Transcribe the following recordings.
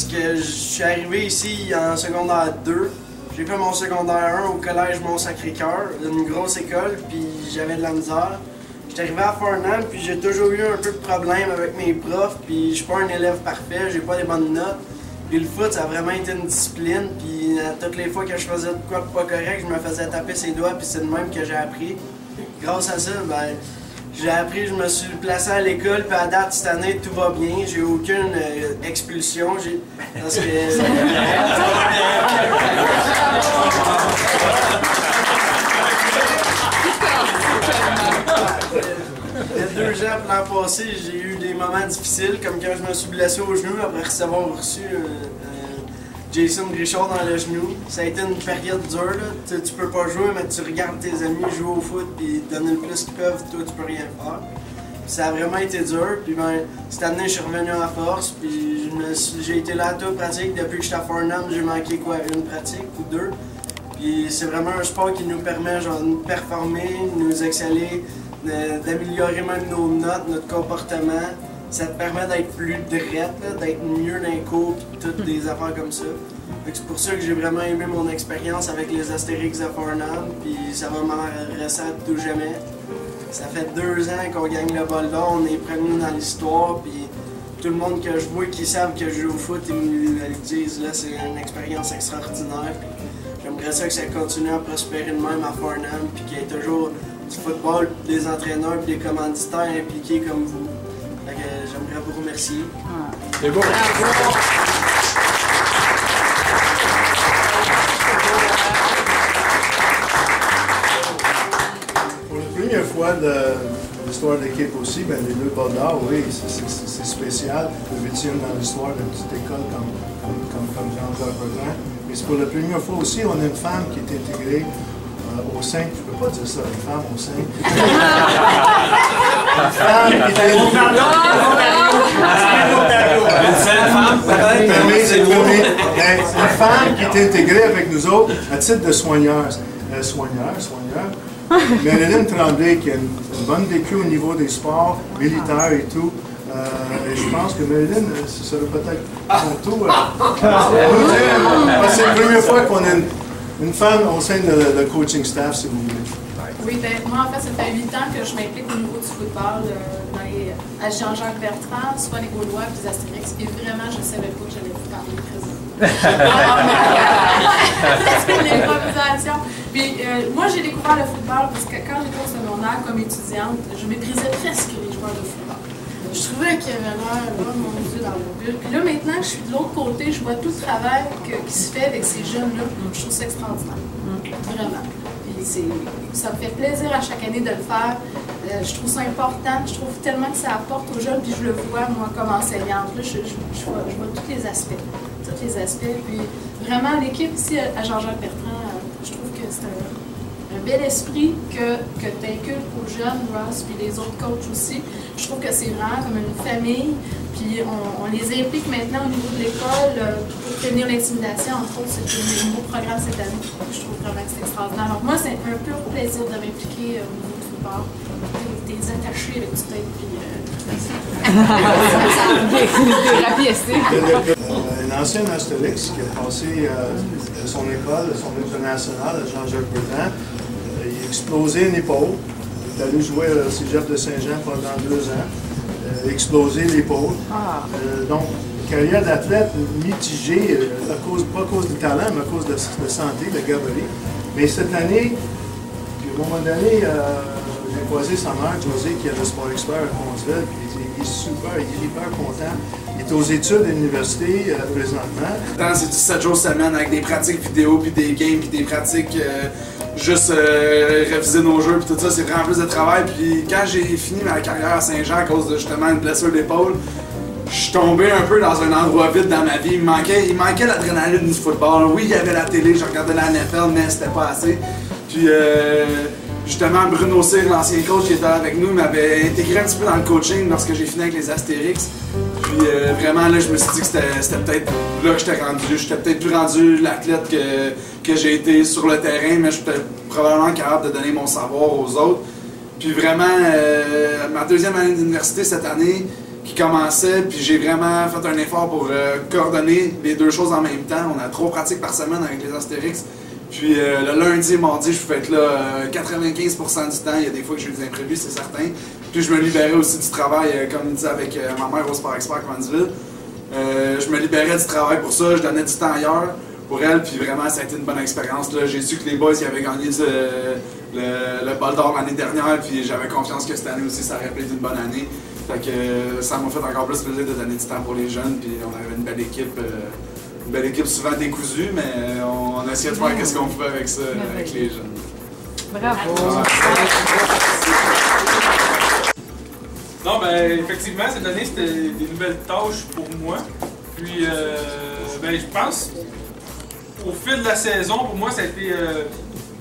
Parce que je suis arrivé ici en secondaire 2. J'ai fait mon secondaire 1 au collège Mont-Sacré-Cœur, une grosse école, puis j'avais de la misère. J'étais arrivé à Farnham, puis j'ai toujours eu un peu de problème avec mes profs, puis je suis pas un élève parfait, j'ai pas des bonnes notes. Puis le foot, ça a vraiment été une discipline, puis toutes les fois que je faisais de quoi de pas correct, je me faisais taper ses doigts, puis c'est de même que j'ai appris. Grâce à ça, ben, j'ai appris, je me suis placé à l'école, puis à date, cette année, tout va bien. J'ai aucune expulsion, parce que... Il y a 2 ans, l'an passé, j'ai eu des moments difficiles, comme quand je me suis blessé au genou après avoir reçu Jason Richard dans le genou. Ça a été une période dure, là. Tu peux pas jouer, mais tu regardes tes amis jouer au foot et donner le plus qu'ils peuvent, toi tu peux rien faire. Puis ça a vraiment été dur, puis ben, cette année je suis revenu en force, puis j'ai été là à toute pratique. Depuis que j'étais à Farnham, j'ai manqué quoi, une pratique ou 2. Puis c'est vraiment un sport qui nous permet genre, de nous performer, de nous exceller, d'améliorer même nos notes, notre comportement. Ça te permet d'être plus drette, d'être mieux dans les cours et toutes des affaires comme ça. C'est pour ça que j'ai vraiment aimé mon expérience avec les Astérix de Farnham, puis ça va m'en rester à tout jamais. Ça fait 2 ans qu'on gagne le bol d'or, on est premier dans l'histoire, puis tout le monde que je vois qui savent que je joue au foot, ils me disent là c'est une expérience extraordinaire. J'aimerais ça que ça continue à prospérer de même à Farnham, puis qu'il y ait toujours du football, des entraîneurs et des commanditaires impliqués comme vous. J'aimerais vous remercier. C'est beau! Pour la première fois de l'histoire de l'équipe aussi, ben, les 2 bols d'or, oui, c'est spécial. Le 8e dans l'histoire d'une petite école comme Jean-Jacques Bertrand. Mais c'est pour la première fois aussi, on a une femme qui est intégrée au sein, je ne peux pas dire ça, une femme au sein. Une femme qui est intégrée avec nous autres à titre de soigneur. Mélanie Tremblay qui a une bonne vécu au niveau des sports militaires et tout. Et je pense que Mélanie, ce serait peut-être son tour. C'est la première fois qu'on a une femme au sein de le coaching staff, si vous voulez. Oui, ben, moi, en fait, ça fait 8 ans que je m'implique au niveau du football à Jean-Jacques Bertrand, soit les Gaulois et les Astérix. Et vraiment, je ne savais pas que j'allais vous parler présent. C'est une improvisation. Puis, moi, j'ai découvert le football parce que quand j'étais au secondaire comme étudiante, je méprisais presque les joueurs de football. Je trouvais qu'il y avait l'air, oh mon Dieu, dans le but. Puis là, maintenant que je suis de l'autre côté, je vois tout le travail qui se fait avec ces jeunes-là. Je trouve ça extraordinaire. Vraiment. Ça me fait plaisir à chaque année de le faire. Je trouve ça important. Je trouve tellement que ça apporte aux jeunes. Puis je le vois, moi, comme enseignante. Là, je vois tous les aspects. Tous les aspects. Puis vraiment, l'équipe ici à Jean-Jacques Bertrand, je trouve que c'est un bel esprit que tu inculques aux jeunes, Ross, puis les autres coachs aussi. Je trouve que c'est vraiment comme une famille. Puis on les implique maintenant au niveau de l'école pour prévenir l'intimidation. Entre autres, c'est un nouveau programme cette année. Je trouve vraiment que c'est extraordinaire. Donc moi, c'est un pur plaisir de m'impliquer au niveau du football. T'es attaché avec du tape, puis... Une ancienne Astérix qui a passé son école, son international à Jean-Jacques Bertrand. Il a explosé une épaule. Il est allé jouer au Cégep de Saint-Jean pendant 2 ans. Explosé l'épaule. Donc, carrière d'athlète mitigée, pas à cause du talent, mais à cause de santé, de gabarit. Mais cette année, puis à un moment donné, j'ai croisé sa mère, José, qui est le sport expert à Pontville, puis il est super, il est hyper content. Il est aux études à l'université présentement. C'est du 7 jours semaine avec des pratiques vidéo, puis des games, puis des pratiques juste réviser nos jeux, puis tout ça, c'est vraiment plus de travail. Puis quand j'ai fini ma carrière à Saint-Jean à cause de justement une blessure d'épaule, je suis tombé un peu dans un endroit vide dans ma vie. Il manquait l'adrénaline du football. Oui, il y avait la télé, je regardais la NFL, mais c'était pas assez. Puis justement, Bruno Cyr, l'ancien coach qui était avec nous, m'avait intégré un petit peu dans le coaching lorsque j'ai fini avec les Astérix. Puis vraiment, là, je me suis dit que c'était peut-être là que j'étais rendu. J'étais peut-être plus rendu l'athlète que j'ai été sur le terrain, mais j'étais probablement capable de donner mon savoir aux autres. Puis vraiment, ma 2e année d'université cette année, qui commençait, puis j'ai vraiment fait un effort pour coordonner les deux choses en même temps. On a 3 pratiques par semaine avec les Astérix. Puis le lundi et mardi, je pouvais être là 95% du temps. Il y a des fois que j'ai eu des imprévus, c'est certain. Puis je me libérais aussi du travail, comme je disais avec ma mère au Sport Expert Coinsville. Je me libérais du travail pour ça, je donnais du temps ailleurs pour elle, puis vraiment ça a été une bonne expérience. J'ai su que les boys ils avaient gagné le bol d'or l'année dernière, puis j'avais confiance que cette année aussi ça aurait été une bonne année. Fait que ça m'a fait encore plus plaisir de donner du temps pour les jeunes, puis on avait une belle équipe souvent décousue, mais on a essayé de faire ce qu'on pouvait avec ça, avec les jeunes. Bravo! Non, ben effectivement, cette année, c'était des nouvelles tâches pour moi. Puis, ben, je pense, au fil de la saison, pour moi, ça a été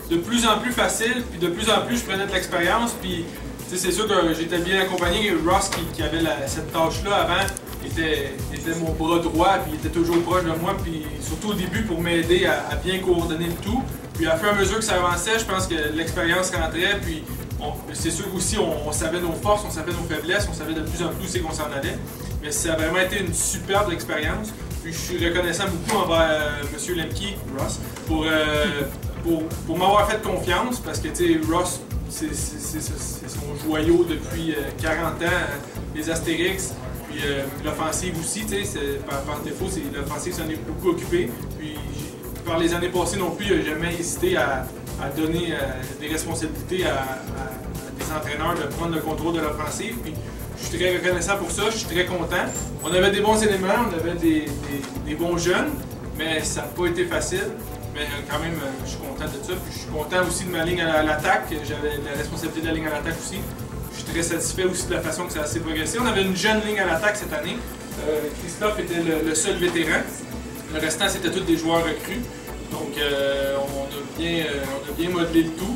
de plus en plus facile. Puis, de plus en plus, je prenais de l'expérience. Puis, c'est sûr que j'étais bien accompagné. Ross, qui avait cette tâche-là avant, était mon bras droit. Puis, il était toujours proche de moi. Puis, surtout au début, pour m'aider à bien coordonner le tout. Puis, à fur et à mesure que ça avançait, je pense que l'expérience rentrait. Puis, c'est sûr aussi, on savait nos forces, on savait nos faiblesses, on savait de plus en plus où c'est qu'on s'en allait. Mais ça a vraiment été une superbe expérience. Puis je suis reconnaissant beaucoup envers M. Lemke, Ross, pour m'avoir fait confiance, parce que Ross, c'est son joyau depuis 40 ans, les Astérix, puis l'offensive aussi, par défaut, l'offensive s'en est beaucoup occupé. Puis par les années passées non plus, il n'a jamais hésité à donner des responsabilités à des entraîneurs de prendre le contrôle de l'offensive. Puis je suis très reconnaissant pour ça, je suis très content. On avait des bons éléments, on avait des bons jeunes, mais ça n'a pas été facile. Mais quand même, je suis content de ça. Puis je suis content aussi de ma ligne à l'attaque. J'avais la responsabilité de la ligne à l'attaque aussi. Je suis très satisfait aussi de la façon que ça a assez progressé. On avait une jeune ligne à l'attaque cette année. Christophe était le seul vétéran. Le restant, c'était tous des joueurs recrues. Donc, on a bien modelé le tout.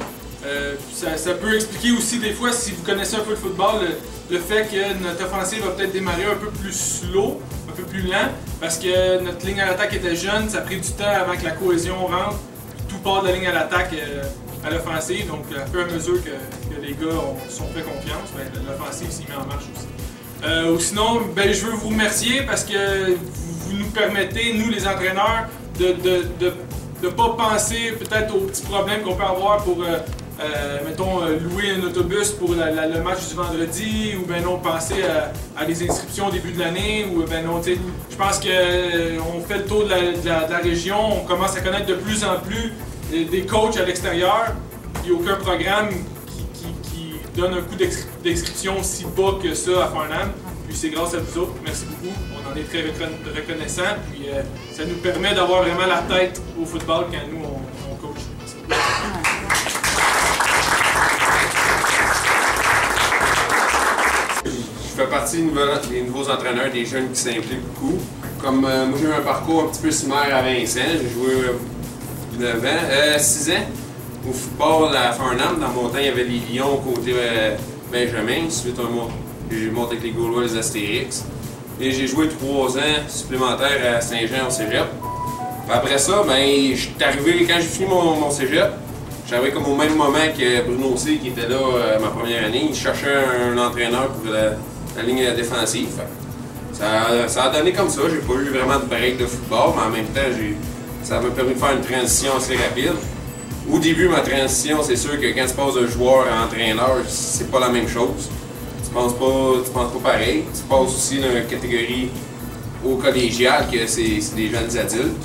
Ça peut expliquer aussi des fois, si vous connaissez un peu le football, le fait que notre offensive va peut-être démarrer un peu plus slow, un peu plus lent, parce que notre ligne à l'attaque était jeune, ça a pris du temps avant que la cohésion rentre, tout part de la ligne à l'attaque à l'offensive. Donc, à fur et à mesure que les gars sont fait confiance, ben, l'offensive s'y met en marche aussi. Ou sinon, ben, je veux vous remercier parce que vous nous permettez, nous les entraîneurs, de ne pas penser peut-être aux petits problèmes qu'on peut avoir pour, mettons, louer un autobus pour le match du vendredi, ou ben non, penser à des inscriptions au début de l'année, ou ben non, tu sais, je pense qu'on fait le tour de la région, on commence à connaître de plus en plus des coachs à l'extérieur, il n'y a aucun programme qui donne un coût d'inscription aussi bas que ça à Farnham. Puis c'est grâce à vous autres, merci beaucoup, on en est très reconnaissants, puis ça nous permet d'avoir vraiment la tête au football quand nous on coach. Je fais partie des nouveaux entraîneurs, des jeunes qui s'impliquent beaucoup. Comme moi j'ai eu un parcours un petit peu similaire à Vincent, j'ai joué 6 ans au football à Farnham. Dans mon temps, il y avait les Lions côté Benjamin. Ensuite, j'ai monté avec les Gaulois, les Astérix. Et j'ai joué 3 ans supplémentaires à Saint-Jean au cégep. Puis après ça, ben, j'étais arrivé, quand j'ai fini mon cégep, j'avais comme au même moment que Bruno C qui était là ma première année. Il cherchait un entraîneur pour la ligne défensive. Ça a donné comme ça. J'ai pas eu vraiment de break de football, mais en même temps, ça m'a permis de faire une transition assez rapide. Au début, ma transition, c'est sûr que quand tu passes de joueur à entraîneur, c'est pas la même chose. Tu penses pas pareil. Tu passes aussi dans une catégorie au collégial, que c'est des jeunes adultes,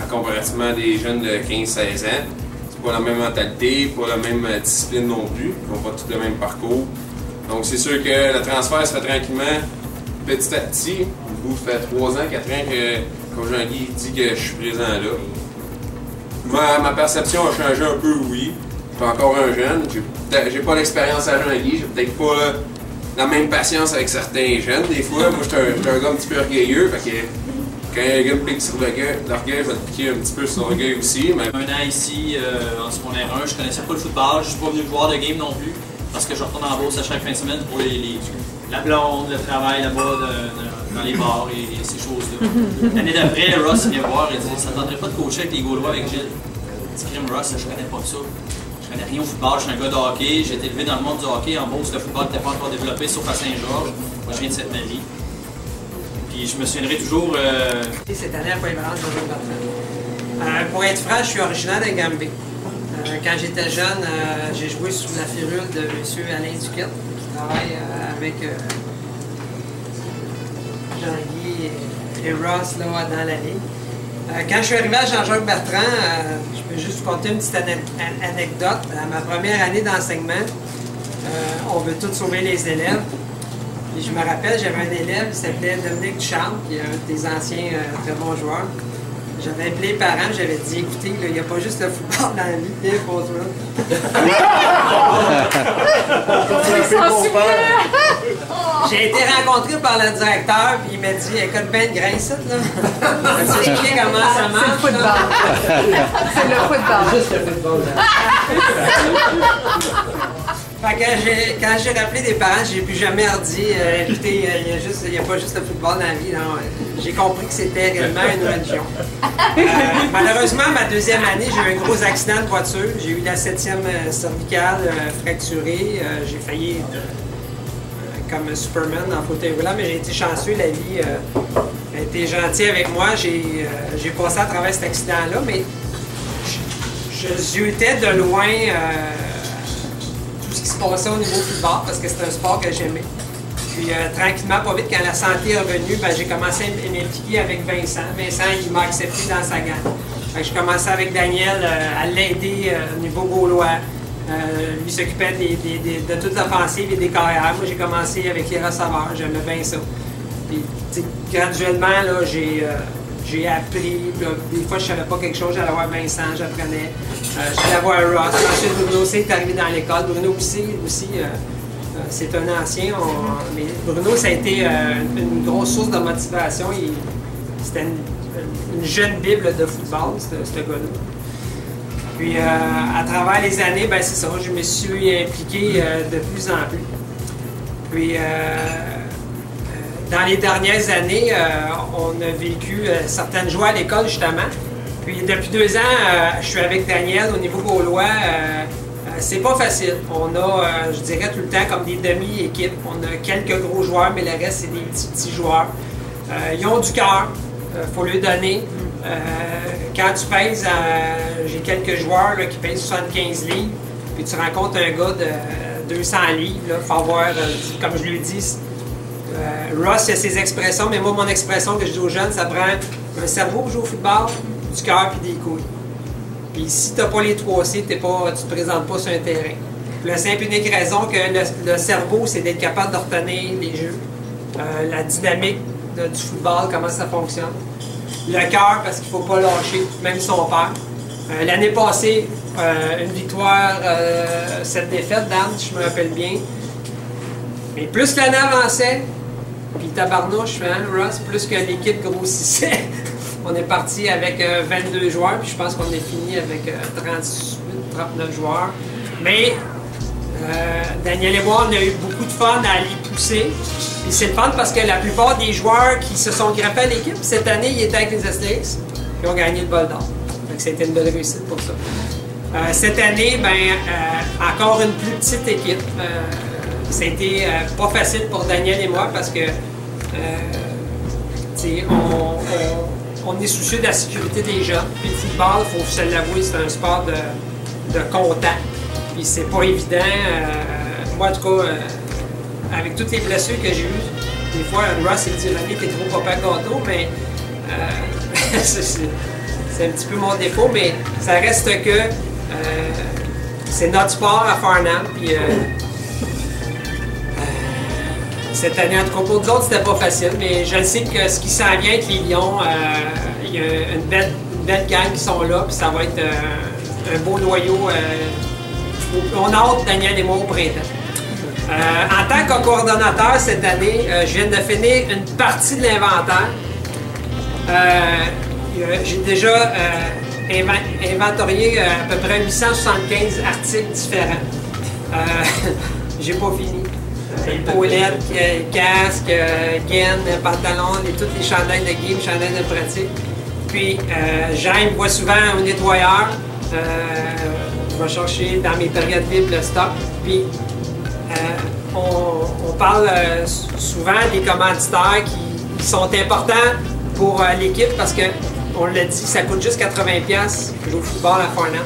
comparativement à des jeunes de 15-16 ans. C'est pas la même mentalité, pas la même discipline non plus. Ils n'ont pas tous le même parcours. Donc c'est sûr que le transfert se fait tranquillement, petit à petit. Du coup, ça fait 3 ans, 4 ans que, comme Jean-Guy dit, que je suis présent là. Ma perception a changé un peu, oui. Je suis encore un jeune. J'ai pas l'expérience à Jean-Guy. J'ai peut-être pas la même patience avec certains jeunes. Des fois, moi, je suis un gars un petit peu orgueilleux. Fait que quand un gars me pique sur l'orgueil, je vais te piquer un petit peu sur l'orgueil aussi. Mais... 1 an ici, en secondaire 1, je connaissais pas le football. Je suis pas venu voir de game non plus. Parce que je retourne en bourse à chaque fin de semaine pour la blonde, le travail là-bas dans les bars et ces choses-là. L'année d'après, Ross vient voir et dit « Ça ne tenterait pas de coacher avec les Gaulois avec Gilles. » Je dis « Crime Ross, je connais pas ça. Je connais rien au football, je suis un gars de hockey, j'ai été élevé dans le monde du hockey. En Beauce, le football n'était pas encore développé, sauf à Saint-Georges. Moi, je viens de Cette-Marie. Puis je me souviendrai toujours. Cette année à Polyvalence de Jean Bertrand. Pour être franc, je suis originaire de Gambé. Quand j'étais jeune, j'ai joué sous la férule de M. Alain Duquette, qui travaille avec Jean-Guy et Ross là, dans la ligue. Quand je suis arrivé à Jean-Jacques Bertrand, je peux juste vous conter une petite anecdote. À ma première année d'enseignement, on veut tous sauver les élèves. Et je me rappelle, j'avais un élève qui s'appelait Dominique Duchamp, qui est un des anciens très bons joueurs. J'avais appelé les parents, j'avais dit écoutez, il n'y a pas juste le football dans la vie, viens pour toi. J'ai été rencontré par le directeur, puis il m'a dit écoute bien de grain ici, là. Tu sais expliquer comment ça marche. C'est le football. C'est le football. Juste le football. Fait que quand j'ai rappelé des parents, j'ai plus jamais redit écoutez, il n'y a pas juste le football dans la vie. J'ai compris que c'était réellement une religion. Malheureusement, ma deuxième année, j'ai eu un gros accident de voiture. J'ai eu la 7e cervicale fracturée. J'ai failli comme Superman en fauteuil roulant, mais j'ai été chanceux. La vie a été gentille avec moi. J'ai passé à travers cet accident-là, mais je ziotais de loin tout ce qui se passait au niveau football parce que c'est un sport que j'aimais. Puis tranquillement, pas vite, quand la santé est revenue, ben, j'ai commencé à m'impliquer avec Vincent. Vincent, il m'a accepté dans sa gang. Je commençais avec Daniel à l'aider au niveau gaulois. Lui s'occupait de toute l'offensive et des carrières. Moi, j'ai commencé avec les receveurs. J'aimais bien ça. Puis, graduellement, là, j'ai appris. Là, des fois, je ne savais pas quelque chose. J'allais voir Vincent, j'apprenais. J'allais voir Ross. Ensuite, Bruno aussi est arrivé dans l'école. Bruno aussi c'est un ancien. Mais Bruno, ça a été une grosse source de motivation. C'était une jeune bible de football, ce gars-là. Puis, à travers les années, ben, c'est ça, je me suis impliqué de plus en plus. Puis, dans les dernières années, on a vécu certaines joies à l'école, justement. Puis, depuis 2 ans, je suis avec Daniel au niveau gaulois. C'est pas facile. On a, je dirais tout le temps, comme des demi-équipes. On a quelques gros joueurs, mais le reste, c'est des petits joueurs. Ils ont du cœur. Faut lui donner. Quand tu pèses, j'ai quelques joueurs là, qui pèsent 75 livres, puis tu rencontres un gars de 200 livres, il faut avoir, comme je lui dis, Ross a ses expressions, mais moi, mon expression que je dis aux jeunes, ça prend un cerveau pour jouer au football, du cœur puis des couilles. Puis si tu n'as pas les 3 C, tu ne te présentes pas sur un terrain. Pour la simple et unique raison que le cerveau, c'est d'être capable de retenir les jeux, la dynamique du football, comment ça fonctionne. Le cœur, parce qu'il ne faut pas lâcher, même si on perd. L'année passée, une victoire, 7 défaites, Dan, si je me rappelle bien. Mais plus l'année avançait, puis tabarnouche, hein, Ross, plus que l'équipe grossissait. On est parti avec 22 joueurs, puis je pense qu'on est fini avec 38-39 joueurs. Mais Daniel et moi, on a eu beaucoup de fun à aller pousser. Puis c'est le fun parce que la plupart des joueurs qui se sont greffés à l'équipe, cette année, ils étaient avec les Astérix et ont gagné le bol d'or. Donc c'était une belle réussite pour ça. Cette année, encore une plus petite équipe. C'était pas facile pour Daniel et moi parce que on est soucieux de la sécurité des jeunes. Puis le football, il faut se l'avouer, c'est un sport de contact. Puis c'est pas évident. Moi, en tout cas, avec toutes les blessures que j'ai eues, des fois, Ross il dit l'année t'es trop papa gâteau, mais c'est un petit peu mon défaut, mais ça reste que c'est notre sport à Farnham. Puis cette année, en tout cas, pour nous autres, c'était pas facile, mais je sais que ce qui s'en vient avec les Lions, il y a une belle gang qui sont là, puis ça va être un beau noyau. On a hâte, Daniel et moi, au printemps. En tant que coordonnateur cette année, je viens de finir une partie de l'inventaire. J'ai déjà inventorié à peu près 875 articles différents. J'ai pas fini. Épaulettes, casque, gaines, pantalons, toutes les chandails de game, chandails de pratique. Puis, Jean me voit souvent au nettoyeur. je vais chercher dans mes périodes libres le stock. Puis, on parle souvent des commanditaires qui sont importants pour l'équipe parce que, on l'a dit, ça coûte juste 80$ jouer au football à Farnham.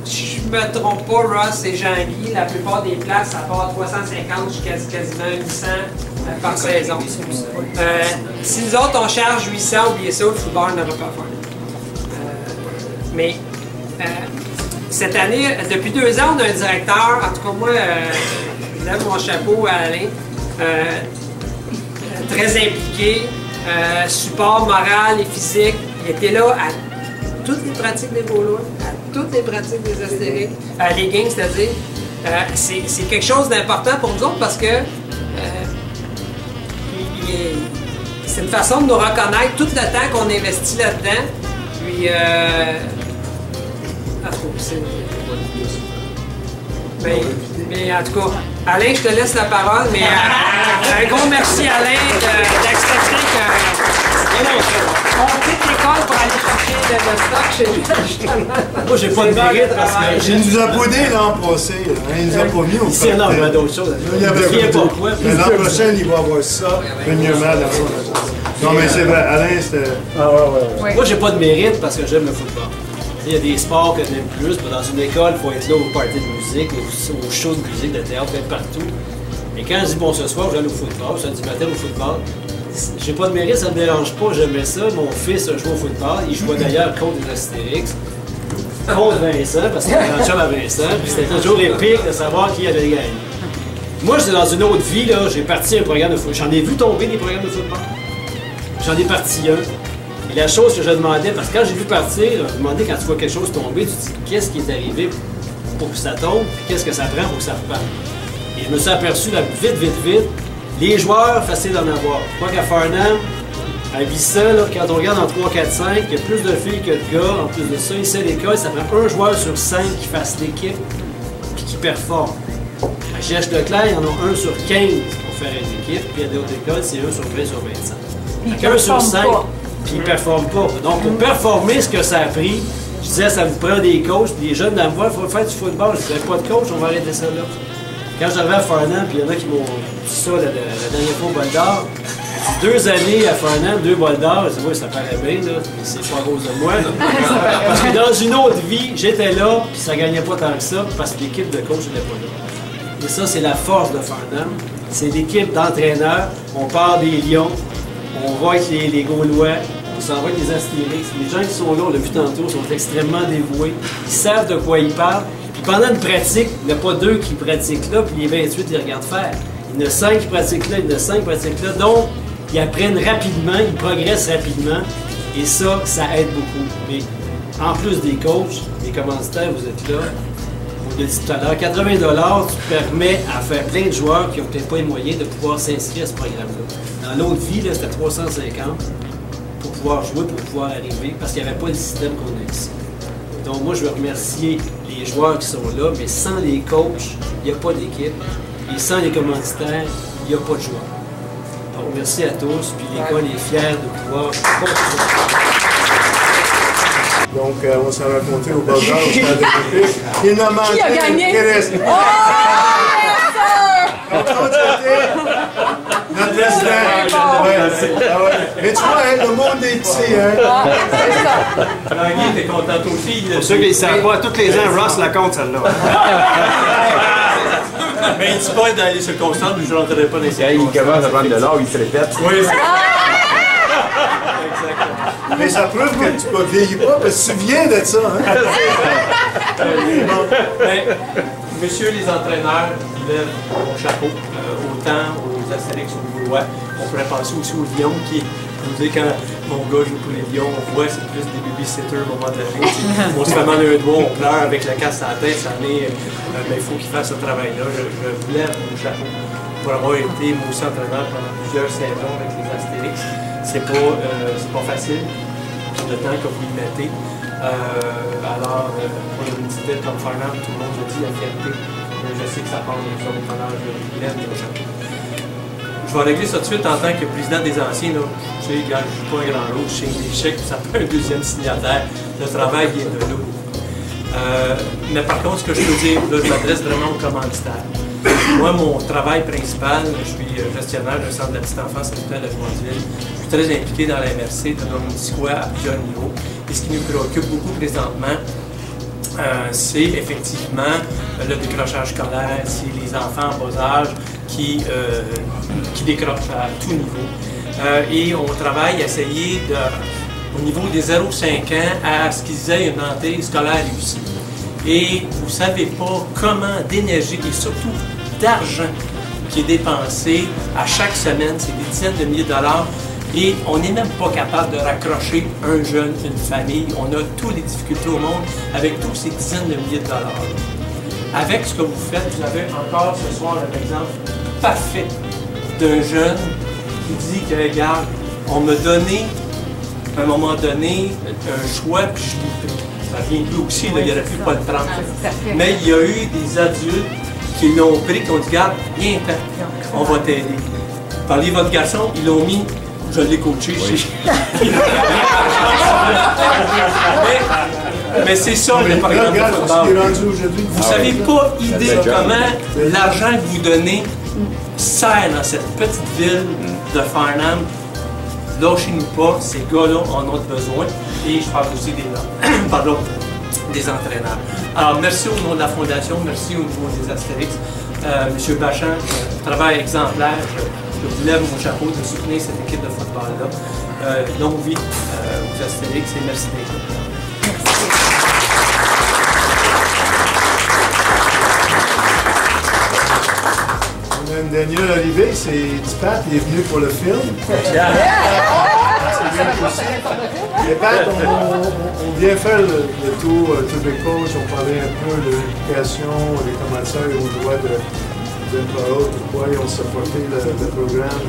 Je me trompe pas, Ross et Jean-Guy, la plupart des places, ça part 350 jusqu'à quasiment 800 par saison. Si nous autres, on charge 800, oubliez ça, le football n'aura pas à faire. Mais cette année, depuis 2 ans, on a un directeur, en tout cas moi, je lève mon chapeau à Alain, très impliqué, support moral et physique. Il était là à toutes les pratiques des Gaulois, à toutes les pratiques des Astérix, les games, c'est-à-dire. C'est quelque chose d'important pour nous autres parce que c'est une façon de nous reconnaître tout le temps qu'on investit là-dedans. Puis, mais en tout cas, Alain, je te laisse la parole, mais un gros merci Alain d'accepter qu'on quitte l'école pour aller chercher le stock chez lui, justement. Moi, j'ai pas de mérite parce que Il nous a boudé l'an passé. Il nous a pas mis au ici, non, il y a d'autres choses. Il y avait Je ne pas pourquoi. Mais l'an prochain, il va avoir ça, premièrement, dans son agence. Non, mais c'est vrai, Alain, c'était... Oui. Moi, j'ai pas de mérite parce que j'aime le football. Il y a des sports que j'aime plus. Dans une école, il faut être là au party de musique, au show de musique, de théâtre, être partout. Et quand je dis bon, ce soir, je vais aller au football, samedi matin au football, j'ai pas de mérite, ça me dérange pas, j'aimais ça. Mon fils a joué au football, il jouait d'ailleurs contre les Astérix, contre Vincent, parce qu'il était en chum à Vincent, puis c'était toujours épique de savoir qui allait gagner. Moi, j'étais dans une autre vie, là, j'ai parti un programme de football. J'en ai vu tomber des programmes de football. J'en ai parti un. Et la chose que je demandais, parce que quand j'ai vu partir, je me demandais quand tu vois quelque chose tomber, tu te dis qu'est-ce qui est arrivé pour que ça tombe, puis qu'est-ce que ça prend pour que ça reparte. Et je me suis aperçu, là, vite, les joueurs, facile d'en avoir. Quoi qu'à Farnham, à Vissa, là, quand on regarde en 3, 4, 5, il y a plus de filles que de gars. En plus de ça, ici à l'école, ça prend un joueur sur 5 qui fasse l'équipe et qui performe. À Gèche-Leclerc, il y en a 1 sur 15 pour faire une équipe, puis à d'autres écoles, c'est 1 sur 20 sur 25. Il 1 sur 5, pas. puis ils ne performent pas. Donc, pour performer ce que ça a pris, je disais, ça vous prend des coachs, puis les jeunes dans me voir, il faut faire du football. Je disais, pas de coach, on va arrêter ça là. Quand j'arrivais à Farnham, puis il y en a qui m'ont dit ça la dernière fois au bol d'or, 2 années à Farnham, 2 bols d'or, je dis, oui, ça paraît bien, là, mais c'est pas à cause de moi. Parce que dans une autre vie, j'étais là, puis ça gagnait pas tant que ça, parce que l'équipe de coach n'était pas là. Et ça, c'est la force de Farnham. C'est l'équipe d'entraîneurs. On part des Lions, on va avec les Gaulois, on s'en va avec les Astérix. Les gens qui sont là, on l'a vu tantôt, sont extrêmement dévoués. Ils savent de quoi ils parlent. Puis pendant une pratique, il n'y a pas 2 qui pratiquent là, puis les 28 ils regardent faire. Il y en a 5 qui pratiquent là, il y en a 5 qui pratiquent là. Donc, ils apprennent rapidement, ils progressent rapidement. Et ça aide beaucoup. Mais en plus des coachs, des commanditaires, vous êtes là. On l'a dit tout à l'heure, 80$, tu permets à faire plein de joueurs qui n'ont peut-être pas les moyens de pouvoir s'inscrire à ce programme-là. Dans l'autre vie, c'était 350 pour pouvoir jouer, pour pouvoir arriver, parce qu'il n'y avait pas le système qu'on a ici. Donc moi, je veux remercier les joueurs qui sont là, mais sans les coachs, il n'y a pas d'équipe. Et sans les commanditaires, il n'y a pas de joueurs. Donc merci à tous, puis l'école est fière de pouvoir continuer. Donc, on s'est rencontrés au bol d'or, au stade olympique. Il n'a manqué. Qui a gagné? Oh! Notre président. Ouais. Mais tu vois, hein, le monde est petit. Hein? C'est ça. Guy, t'es content aussi. Pour ceux qui ne savent pas, tous les ans, Ross la compte celle-là. Mais il ne dit pas dans les circonstances, je ne rentrerai pas dans les circonstances. Il commence à prendre de l'or, il se répète. Oui, c'est Mais ça prouve que tu ne vieillis pas, parce que tu viens de ça. Hein? Messieurs les entraîneurs, je lève mon chapeau autant aux Astérix qu'aux Gaulois. On pourrait penser aussi aux Lions qui, vous dites, quand mon gars joue pour les Lions, on voit c'est plus des babysitters à un moment donné. On se fait mal un doigt, on pleure avec la casse à la tête, ça en est, il faut qu'il fasse ce travail-là. Je vous lève mon chapeau pour avoir été moi aussi entraîneur pendant plusieurs saisons avec les Astérix. C'est pas facile, le temps que vous y mettez. Alors, pour une petite ville comme Farnham, tout le monde me dit la fierté. Je sais que ça part des autres, alors je lève mon chapeau. Je vais régler ça tout de suite en tant que président des anciens. Là. Tu sais, gars, je ne suis pas un grand lot, je signe des chèques, ça peut un deuxième signataire. Le travail vient de là. Mais par contre, ce que je peux dire, là, je m'adresse vraiment aux commanditaires. Moi, mon travail principal, je suis gestionnaire d'un centre de la petite enfance à Lachemont-Ville. Je suis très impliqué dans la MRC de Normandy-Square à plusieurs niveaux. Et ce qui nous préoccupe beaucoup présentement, c'est effectivement le décrochage scolaire, c'est les enfants en bas âge qui décrochent à tout niveau. Et on travaille à essayer, au niveau des 0-5 ans, à ce qu'ils aient une entrée scolaire réussie. Et vous ne savez pas comment d'énergie et surtout d'argent qui est dépensé à chaque semaine, c'est des dizaines de milliers de dollars. Et on n'est même pas capable de raccrocher un jeune, une famille. On a toutes les difficultés au monde avec tous ces dizaines de milliers de dollars. Avec ce que vous faites, vous avez encore ce soir un exemple parfait d'un jeune qui dit que, regarde, on m'a donné, à un moment donné, un choix, puis je l'ai pris. Ça vient de lui aussi, là, il n'aurait pu pas le prendre. Mais il y a eu des adultes qui l'ont pris, qui ont dit, regarde, viens-t'en, on va t'aider. Parlez votre garçon, ils l'ont mis. Je l'ai coaché. Oui. mais c'est ça, le programme de football. Vous ne savez pas idée comment l'argent que vous donnez sert dans cette petite ville de Farnham. Lâchez-nous pas, ces gars-là en ont besoin. Et je parle aussi des entraîneurs. Alors, merci au nom de la Fondation, merci au niveau des Astérix. M. Bachand, travail exemplaire. Je vous lève mon chapeau de soutenir cette équipe de football-là. Longue vie aux Astérix et merci d'être là. On a une dernière arrivée, c'est Pat, il est venu pour le film. C'est bien aussi. Et Pat, on vient faire le tour tous les coachs, on parlait un peu de l'éducation, des commentaires aux droits pourquoi ils ont supporté le programme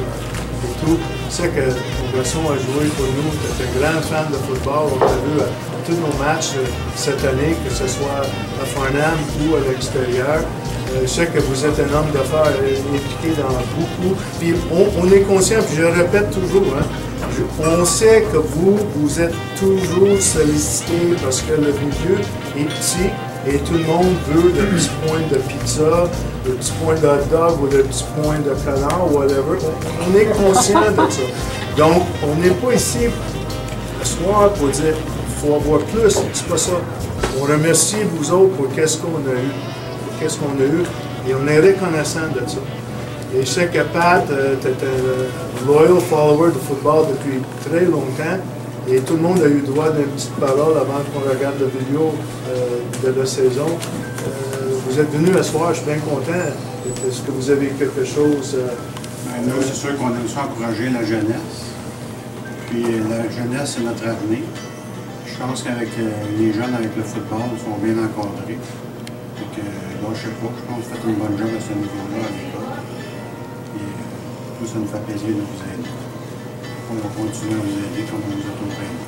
et tout. C'est que mon garçon a joué pour nous, c'est un grand fan de football. On l'a vu à tous nos matchs cette année, que ce soit à Farnham ou à l'extérieur. Je sais que vous êtes un homme d'affaires impliqué dans beaucoup. Puis on est conscient, puis je le répète toujours, hein, on sait que vous êtes toujours sollicité parce que le milieu est petit. Et tout le monde veut le petit point de pizza, le petit point de hot dog ou le petit point de collant, whatever. On est conscient de ça. Donc, on n'est pas ici ce soir pour dire qu'il faut avoir plus. C'est pas ça. On remercie vous autres pour qu'est-ce qu'on a eu. Et on est reconnaissant de ça. Et je sais que Pat, tu es un loyal follower de football depuis très longtemps. Et tout le monde a eu droit d'une petite parole avant qu'on regarde la vidéo de la saison. Vous êtes venus ce soir, je suis bien content. Est-ce que vous avez quelque chose? Nous, c'est sûr qu'on aime ça encourager la jeunesse. Puis la jeunesse, c'est notre avenir. Je pense qu'avec les jeunes, avec le football, ils sont bien encadrés. Donc, là, je sais pas, je pense que vous faites une bonne job à ce niveau-là à l'école. Et tout ça nous fait plaisir de vous aider. On va continuer à vous aider comme on nous a toujours aidé.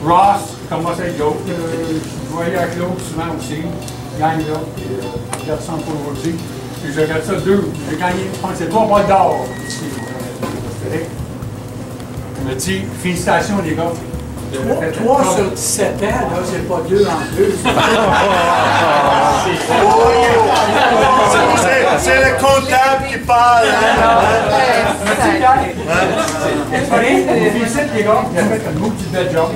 Ross, comment ça go? Je voyais avec l'autre souvent aussi. Gagne là, puis je regarde pour aujourd'hui. Puis je regarde ça j'ai gagné, je pense que c'est 3 balles d'or ici. Il me dit, félicitations les gars. 3 sur 17 ans, là, c'est pas 2 en 2. C'est le comptable qui parle. Je félicite les gars, ils ont fait un beau petit bel job.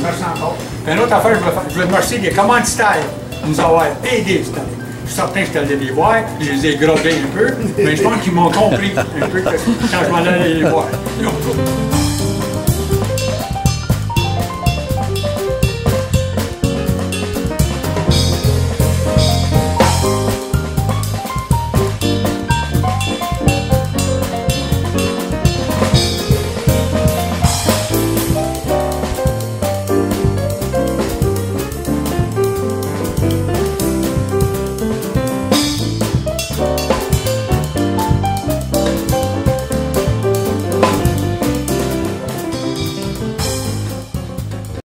Merci encore. Puis une autre affaire, je veux remercier les commanditaires de nous avoir aidés cette année. Je suis certain que j'étais allé les voir, je les ai grobés un peu, mais je pense qu'ils m'ont compris un peu quand je m'en allais les voir.